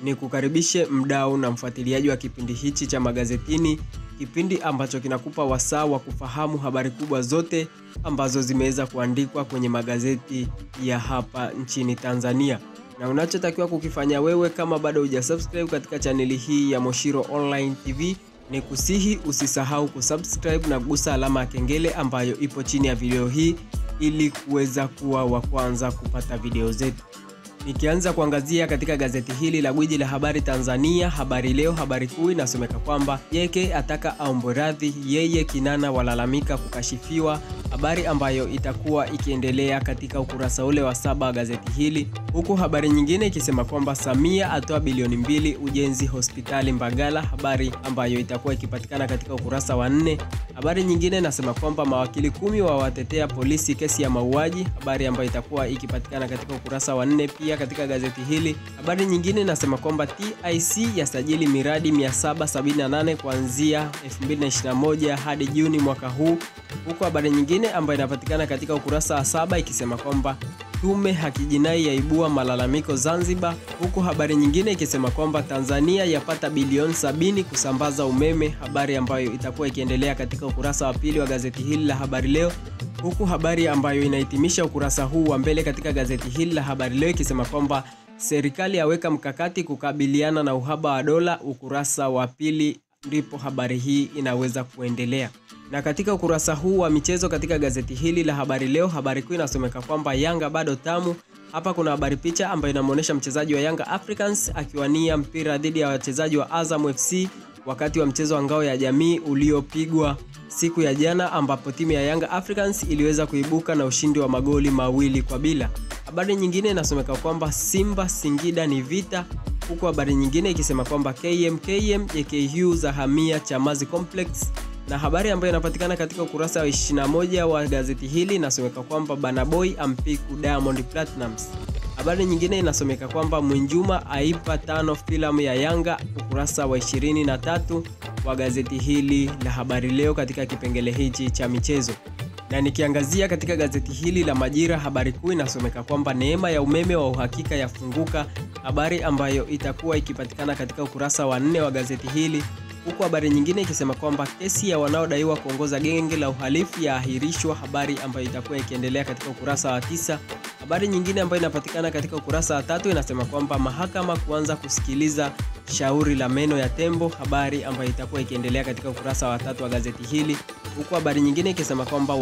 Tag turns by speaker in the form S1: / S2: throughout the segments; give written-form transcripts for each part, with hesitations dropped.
S1: Ni kukaribishe mdau na mfuatiliaji wa kipindi hichi cha magazetini, kipindi ambacho kinakupa wasaa wa kufahamu habari kubwa zote ambazo zimeweza kuandikwa kwenye magazeti ya hapa nchini Tanzania. Na unachotakiwa kukifanya wewe kama bado hujasubscribe katika chaneli hii ya Moshiro Online TV ni kusihi usisahau kusubscribe na kugusa alama ya kengele ambayo ipo chini ya video hii ili kuweza kuwa wa kwanza kupata video zetu. Nikianza kuangazia katika gazeti hili la gwiji la habari Tanzania, Habari Leo, habari kuu inasomeka kwamba JK ataka aombe radhi, yeye Kinana walalamika kukashifiwa, habari ambayo itakuwa ikiendelea katika ukurasa ule wa 7 wa gazeti hili, huku habari nyingine ikisema kwamba Samia atoa bilioni 2 ujenzi hospitali Mbagala, habari ambayo itakuwa ikipatikana katika ukurasa wa 4. Habari nyingine inasema kwamba mawakili 10 wawatetea polisi kesi ya mauaji, habari ambayo itakuwa ikipatikana katika ukurasa wa 4 pia katika gazeti hili. Habari nyingine inasema kwamba TIC yasajili miradi 778 kuanzia 2021 hadi Juni mwaka huu, huku habari nyingine ambayo inapatikana katika ukurasa wa 7 ikisema kwamba tume haki jinai yaibua malalamiko Zanzibar, huku habari nyingine ikisema kwamba Tanzania yapata bilioni 70 kusambaza umeme, habari ambayo itakuwa ikiendelea katika ukurasa wa 2 wa gazeti hili la Habari Leo, huku habari ambayo inahitimisha ukurasa huu wa mbele katika gazeti hili la Habari Leo ikisema kwamba serikali yaweka mkakati kukabiliana na uhaba wa dola, ukurasa wa 2 ndipo habari hii inaweza kuendelea. Na katika ukurasa huu wa michezo katika gazeti hili la Habari Leo, habari kuu inasomeka kwamba Yanga bado tamu. Hapa kuna habari picha ambayo inamuonesha mchezaji wa Yanga Africans akiwania mpira dhidi ya wachezaji wa Azam FC wakati wa mchezo wa ngao ya jamii uliopigwa siku ya jana, ambapo timu ya Yanga Africans iliweza kuibuka na ushindi wa magoli 2-0. Habari nyingine inasomeka kwamba Simba Singida ni vita, huku habari nyingine ikisema kwamba KMKM JKU za hamia Chamazi Complex, na habari ambayo inapatikana katika ukurasa wa 21 wa gazeti hili inasomeka kwamba Banaboy ampiku Diamond Platnumz. Habari nyingine inasomeka kwamba Mwinjuma aipa 5 filamu ya Yanga, ukurasa wa 23 wa gazeti hili la Habari Leo katika kipengele hichi cha michezo. Na nikiangazia katika gazeti hili la Majira, habari kuu inasomeka kwamba neema ya umeme wa uhakika yafunguka, habari ambayo itakuwa ikipatikana katika ukurasa wa 4 wa gazeti hili, huku habari nyingine ikisema kwamba kesi ya wanaodaiwa kuongoza genge la uhalifu yaahirishwa, habari ambayo itakuwa ikiendelea katika ukurasa wa 9. Habari nyingine ambayo inapatikana katika ukurasa wa 3 inasema kwamba mahakama kuanza kusikiliza shauri la meno ya tembo, habari ambayo itakuwa ikiendelea katika ukurasa wa 3 wa gazeti hili, huku habari nyingine ikisema kwamba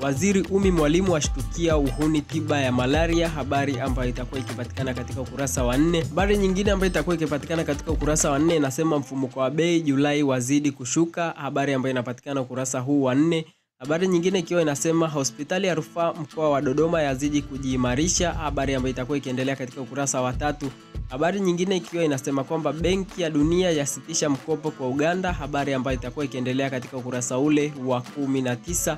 S1: Waziri Umi Mwalimu ashtukia uhuni tiba ya malaria, habari ambayo itakuwa ikipatikana katika ukurasa wa 4. Habari nyingine ambayo itakuwa ikipatikana katika ukurasa wa 4 inasema mfumuko wa bei Julai wazidi kushuka, habari ambayo inapatikana ukurasa huu wa 4. Habari nyingine ikiwa inasema hospitali ya rufaa mkoa wa Dodoma yazidi kujiimarisha, habari ambayo itakuwa ikiendelea katika ukurasa wa 3. Habari nyingine ikiwa inasema kwamba Benki ya Dunia yasitisha mkopo kwa Uganda, habari ambayo itakuwa ikiendelea katika ukurasa ule wa 19.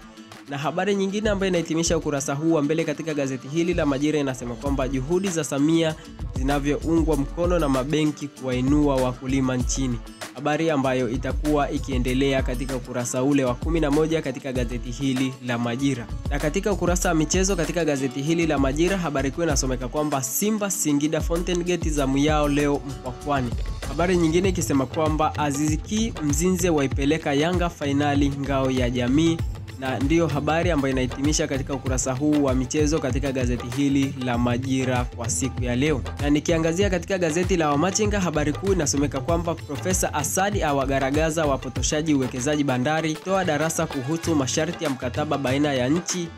S1: Na habari nyingine ambayo inahitimisha ukurasa huu wa mbele katika gazeti hili la Majira inasema kwamba juhudi za Samia zinavyoungwa mkono na mabenki kuwainua wakulima nchini, habari ambayo itakuwa ikiendelea katika ukurasa ule wa 11 katika gazeti hili la Majira. Na katika ukurasa wa michezo katika gazeti hili la Majira, habari kuu inasomeka kwamba Simba Singida Fountain Gate zamu yao leo Mkwakwani, habari nyingine ikisema kwamba Aziz Ki Mzinze waipeleka Yanga fainali ngao ya jamii, na ndiyo habari ambayo inahitimisha katika ukurasa huu wa michezo katika gazeti hili la Majira kwa siku ya leo. Na nikiangazia katika gazeti la Wamachinga, habari kuu inasomeka kwamba Profesa Asadi awagaragaza wapotoshaji uwekezaji bandari, toa darasa kuhusu masharti ya mkataba baina ya nchi,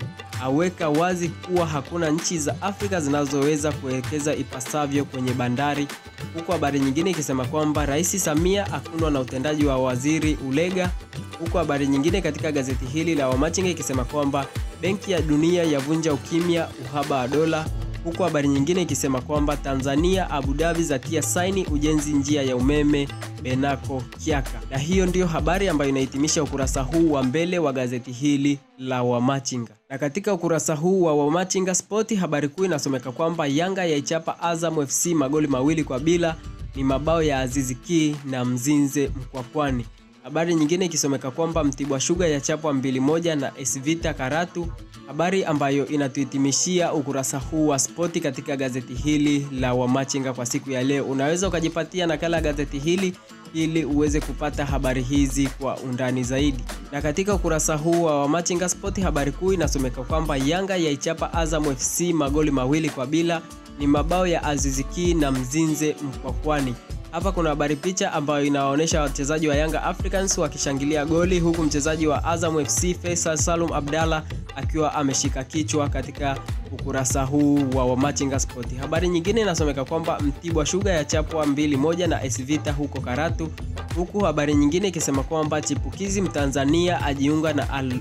S1: aweka wazi kuwa hakuna nchi za Afrika zinazoweza kuwekeza ipasavyo kwenye bandari, huku habari nyingine ikisema kwamba Rais Samia akunwa na utendaji wa Waziri Ulega, huku habari nyingine katika gazeti hili la Wamachinga ikisema kwamba Benki ya Dunia yavunja ukimya uhaba wa dola, huku habari nyingine ikisema kwamba Tanzania Abu Dhabi zatia saini ujenzi njia ya umeme Benako Kiaka. Na hiyo ndiyo habari ambayo inahitimisha ukurasa huu wa mbele wa gazeti hili la Wamachinga. Na katika ukurasa huu wa Wamachinga Sport, habari kuu inasomeka kwamba Yanga yaichapa Azam FC magoli 2-0, ni mabao ya Aziz Ki na Mzinze Mkwakwani. Habari nyingine ikisomeka kwamba Mtibwa Sugar yachapwa 2-1 na AS Vita Karatu, habari ambayo inatuhitimishia ukurasa huu wa spoti katika gazeti hili la Wamachinga kwa siku ya leo. Unaweza ukajipatia nakala gazeti hili ili uweze kupata habari hizi kwa undani zaidi. Na katika ukurasa huu wa Wamachinga Sport, habari kuu inasomeka kwamba Yanga yaichapa Azam FC magoli 2-0, ni mabao ya Aziz Ki na Mzinze Mkwakwani. Hapa kuna habari picha ambayo inaonyesha wachezaji wa Yanga Africans wakishangilia goli, huku mchezaji wa Azam FC Faisal Salum Abdalla akiwa ameshika kichwa katika ukurasa huu wa Wamachinga Sport. Habari nyingine inasomeka kwamba Mtibwa Sugar yachapwa 2-1 na AS Vita huko Karatu, huku habari nyingine ikisema kwamba chipukizi Mtanzania ajiunga na Al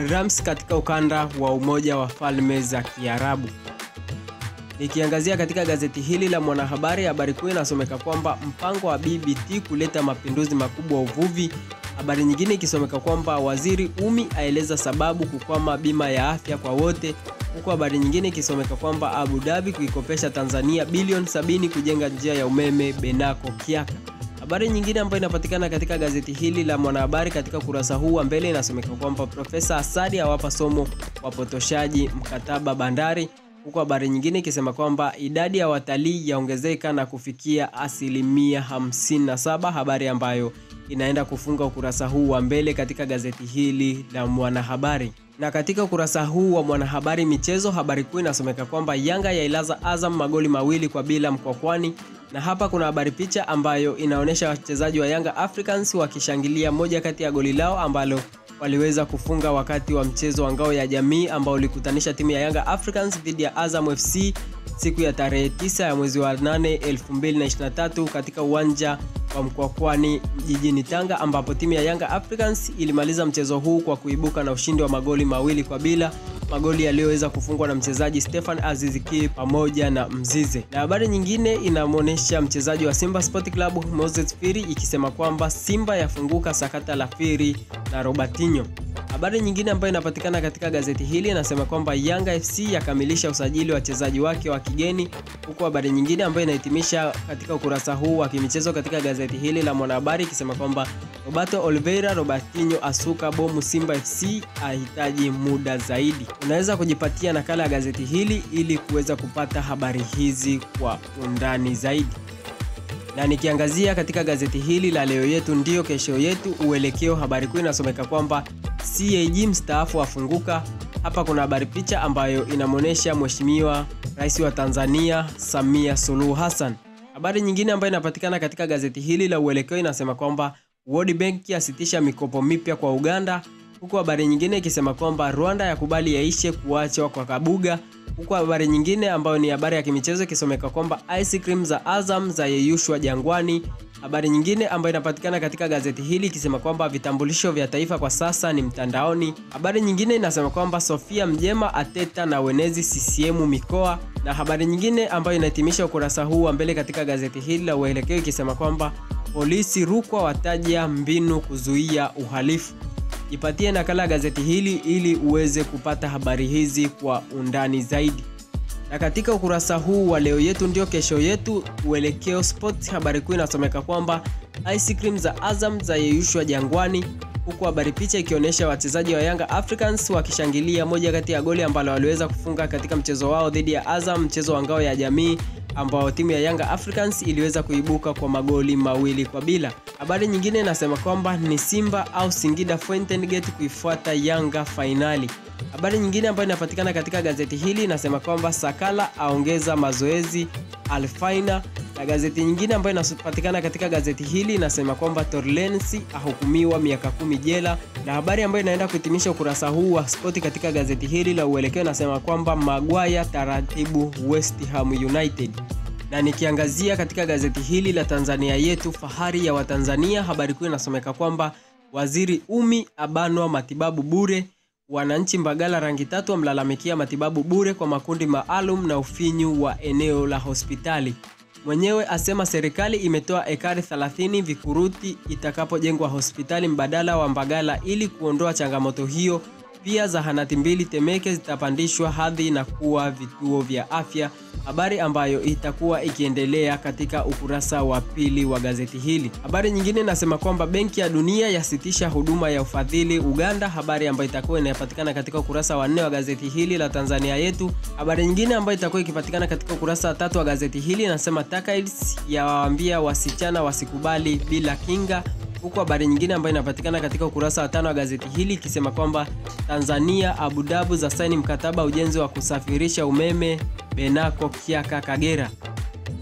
S1: Rams katika ukanda wa Umoja wa Falme za Kiarabu. Nikiangazia katika gazeti hili la Mwanahabari, habari kuu inasomeka kwamba mpango wa BBT kuleta mapinduzi makubwa uvuvi. Habari nyingine ikisomeka kwamba Waziri Umi aeleza sababu kukwama bima ya afya kwa wote, huku habari nyingine ikisomeka kwamba Abu Dhabi kuikopesha Tanzania bilioni 70 kujenga njia ya umeme Benako Kiaka. Habari nyingine ambayo inapatikana katika gazeti hili la Mwanahabari katika kurasa huu wa mbele inasomeka kwamba Profesa Asadi awapa somo wapotoshaji mkataba bandari, huku habari nyingine ikisema kwamba idadi ya watalii yaongezeka na kufikia 57%, habari ambayo inaenda kufunga ukurasa huu wa mbele katika gazeti hili la Mwanahabari. Na katika ukurasa huu wa Mwanahabari michezo, habari kuu inasomeka kwamba Yanga yailaza Azam magoli 2-0 Mkwakwani, na hapa kuna habari picha ambayo inaonyesha wachezaji wa Yanga Africans wakishangilia moja kati ya goli lao ambalo waliweza kufunga wakati wa mchezo wa ngao ya jamii ambao ulikutanisha timu ya Yanga Africans dhidi ya Azam FC siku ya tarehe 9 ya mwezi wa 8 2023 katika uwanja wa Mkwakwani jijini Tanga, ambapo timu ya Yanga Africans ilimaliza mchezo huu kwa kuibuka na ushindi wa magoli 2-0, magoli yaliyoweza kufungwa na mchezaji Stefan Aziz Ki pamoja na Mzize. Na habari nyingine inamuonesha mchezaji wa Simba Sport Club Moses Firi ikisema kwamba Simba yafunguka sakata la Firi na Robertinho. Habari nyingine ambayo inapatikana katika gazeti hili inasema kwamba Yanga FC yakamilisha usajili wa wachezaji wake wa kigeni, huku habari nyingine ambayo inahitimisha katika ukurasa huu wa kimichezo katika gazeti hili la Mwanahabari ikisema kwamba Roberto Oliveira Robertinho asuka bomu Simba FC ahitaji muda zaidi. Unaweza kujipatia nakala ya gazeti hili ili kuweza kupata habari hizi kwa undani zaidi. Na nikiangazia katika gazeti hili la Leo Yetu Ndio Kesho Yetu Uelekeo, habari kuu inasomeka kwamba CAG mstaafu afunguka. Hapa kuna habari picha ambayo inamuonesha Mheshimiwa Rais wa Tanzania Samia Suluhu Hassan. Habari nyingine ambayo inapatikana katika gazeti hili la Uelekeo inasema kwamba World Bank yasitisha mikopo mipya kwa Uganda, huku habari nyingine ikisema kwamba Rwanda yakubali yaishe kuachwa kwa Kabuga, huku habari nyingine ambayo ni habari ya kimichezo ikisomeka kwamba ice cream za Azam za yeyushwa Jangwani. Habari nyingine ambayo inapatikana katika gazeti hili ikisema kwamba vitambulisho vya taifa kwa sasa ni mtandaoni. Habari nyingine inasema kwamba Sofia Mjema ateta na wenezi CCM mikoa, na habari nyingine ambayo inahitimisha ukurasa huu wa mbele katika gazeti hili la Uelekeo ikisema kwamba polisi Rukwa wataja mbinu kuzuia uhalifu. Jipatie nakala ya gazeti hili ili uweze kupata habari hizi kwa undani zaidi. Na katika ukurasa huu wa Leo Yetu Ndio Kesho Yetu Uelekeo Sport, habari kuu inasomeka kwamba ice cream za Azam za yeyushwa Jangwani, huku habari picha ikionyesha wachezaji wa Yanga Africans wakishangilia moja kati ya goli ambalo waliweza kufunga katika mchezo wao dhidi ya Azam, mchezo wa ngao ya jamii ambao timu ya Yanga Africans iliweza kuibuka kwa magoli 2-0. Habari nyingine inasema kwamba ni Simba au Singida Fountain Gate kuifuata Yanga finali. Habari nyingine ambayo inapatikana katika gazeti hili inasema kwamba Sakala aongeza mazoezi Alfaina, na gazeti nyingine ambayo inapatikana katika gazeti hili inasema kwamba Torlensi ahukumiwa miaka 10 jela, na habari ambayo inaenda kuhitimisha ukurasa huu wa spoti katika gazeti hili la Uelekeo inasema kwamba Maguire taratibu West Ham United. Na nikiangazia katika gazeti hili la Tanzania Yetu Fahari ya Watanzania, habari kuu inasomeka kwamba Waziri Umi abanwa matibabu bure, wananchi Mbagala rangi tatu wamlalamikia matibabu bure kwa makundi maalum na ufinyu wa eneo la hospitali. Mwenyewe asema serikali imetoa ekari 30 Vikuruti itakapojengwa hospitali mbadala wa Mbagala ili kuondoa changamoto hiyo. Pia zahanati mbili Temeke zitapandishwa hadhi na kuwa vituo vya afya, habari ambayo itakuwa ikiendelea katika ukurasa wa pili wa gazeti hili. Habari nyingine nasema kwamba Benki ya Dunia yasitisha huduma ya ufadhili Uganda, habari ambayo itakuwa inapatikana katika ukurasa wa 4 wa gazeti hili la Tanzania Yetu. Habari nyingine ambayo itakuwa ikipatikana katika ukurasa wa 3 wa gazeti hili nasema TACAIDS yawaambia wasichana wasikubali bila kinga, huku habari nyingine ambayo inapatikana katika ukurasa wa 5 wa gazeti hili ikisema kwamba Tanzania Abu Dhabi za saini mkataba ujenzi wa kusafirisha umeme Benako Kiaka Kagera.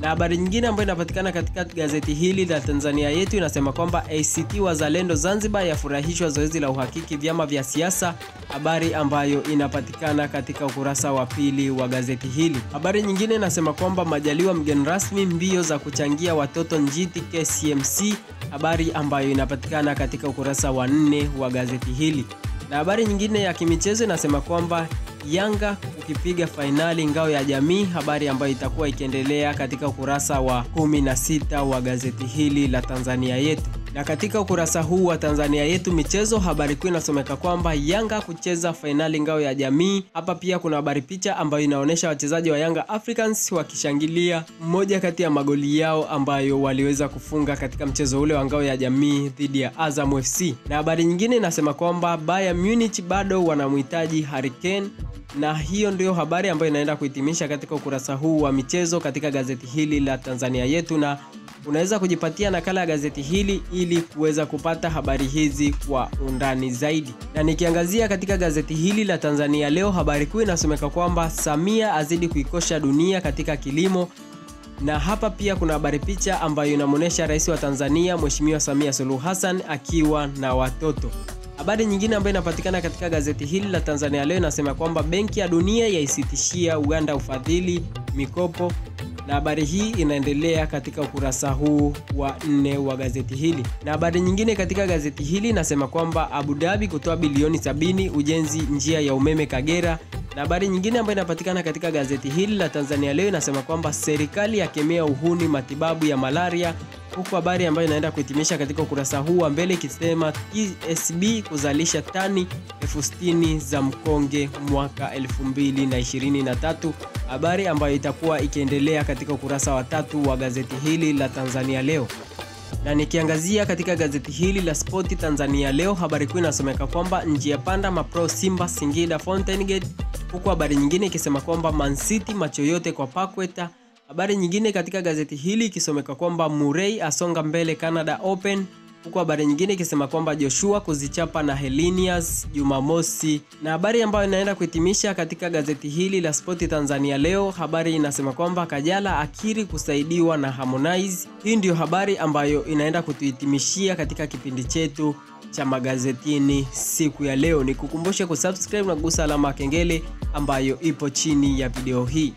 S1: Na habari nyingine ambayo inapatikana katika gazeti hili la Tanzania Yetu inasema kwamba ACT Wazalendo Zanzibar yafurahishwa zoezi la uhakiki vyama vya siasa, habari ambayo inapatikana katika ukurasa wa pili wa gazeti hili. Habari nyingine inasema kwamba Majaliwa mgeni rasmi mbio za kuchangia watoto njiti KCMC, habari ambayo inapatikana katika ukurasa wa 4 wa gazeti hili. Na habari nyingine ya kimichezo inasema kwamba Yanga ukipiga fainali ngao ya jamii, habari ambayo itakuwa ikiendelea katika ukurasa wa 16 wa gazeti hili la Tanzania Yetu. Na katika ukurasa huu wa Tanzania Yetu michezo, habari kuu inasomeka kwamba Yanga kucheza fainali ngao ya jamii. Hapa pia kuna habari picha ambayo inaonyesha wachezaji wa Yanga Africans wakishangilia mmoja kati ya magoli yao ambayo waliweza kufunga katika mchezo ule wa ngao ya jamii dhidi ya Azam FC. Na habari nyingine inasema kwamba Bayern Munich bado wanamhitaji Harry Kane. Na hiyo ndio habari ambayo inaenda kuhitimisha katika ukurasa huu wa michezo katika gazeti hili la Tanzania Yetu, na unaweza kujipatia nakala ya gazeti hili ili kuweza kupata habari hizi kwa undani zaidi. Na nikiangazia katika gazeti hili la Tanzania Leo, habari kuu inasomeka kwamba Samia azidi kuikosha dunia katika kilimo. Na hapa pia kuna habari picha ambayo inamuonesha Rais wa Tanzania Mheshimiwa Samia Suluhu Hassan akiwa na watoto. Habari nyingine ambayo inapatikana katika gazeti hili la Tanzania Leo inasema kwamba Benki ya Dunia yaisitishia Uganda ufadhili mikopo, na habari hii inaendelea katika ukurasa huu wa 4 wa gazeti hili. Na habari nyingine katika gazeti hili inasema kwamba Abu Dhabi kutoa bilioni 70 ujenzi njia ya umeme Kagera. Na habari nyingine ambayo inapatikana katika gazeti hili la Tanzania Leo inasema kwamba serikali yakemea uhuni matibabu ya malaria, huku habari ambayo inaenda kuhitimisha katika ukurasa huu wa mbele ikisema TSB kuzalisha tani 60,000 za mkonge mwaka 2023, habari ambayo itakuwa ikiendelea katika ukurasa wa 3 wa gazeti hili la Tanzania Leo. Na nikiangazia katika gazeti hili la Sport Tanzania Leo, habari kuu inasomeka kwamba njia panda mapro Simba Singida Fountain Gate, huku habari nyingine ikisema kwamba Man City macho yote kwa Pakweta. Habari nyingine katika gazeti hili ikisomeka kwamba Murray asonga mbele Canada Open, huku habari nyingine ikisema kwamba Joshua kuzichapa na Helenius Jumamosi. Na habari ambayo inaenda kuhitimisha katika gazeti hili la Sport Tanzania Leo, habari inasema kwamba Kajala akiri kusaidiwa na Harmonize. Hii ndio habari ambayo inaenda kutuhitimishia katika kipindi chetu cha magazetini siku ya leo. Nikukumbushe kusubscribe na kugusa alama ya kengele ambayo ipo chini ya video hii.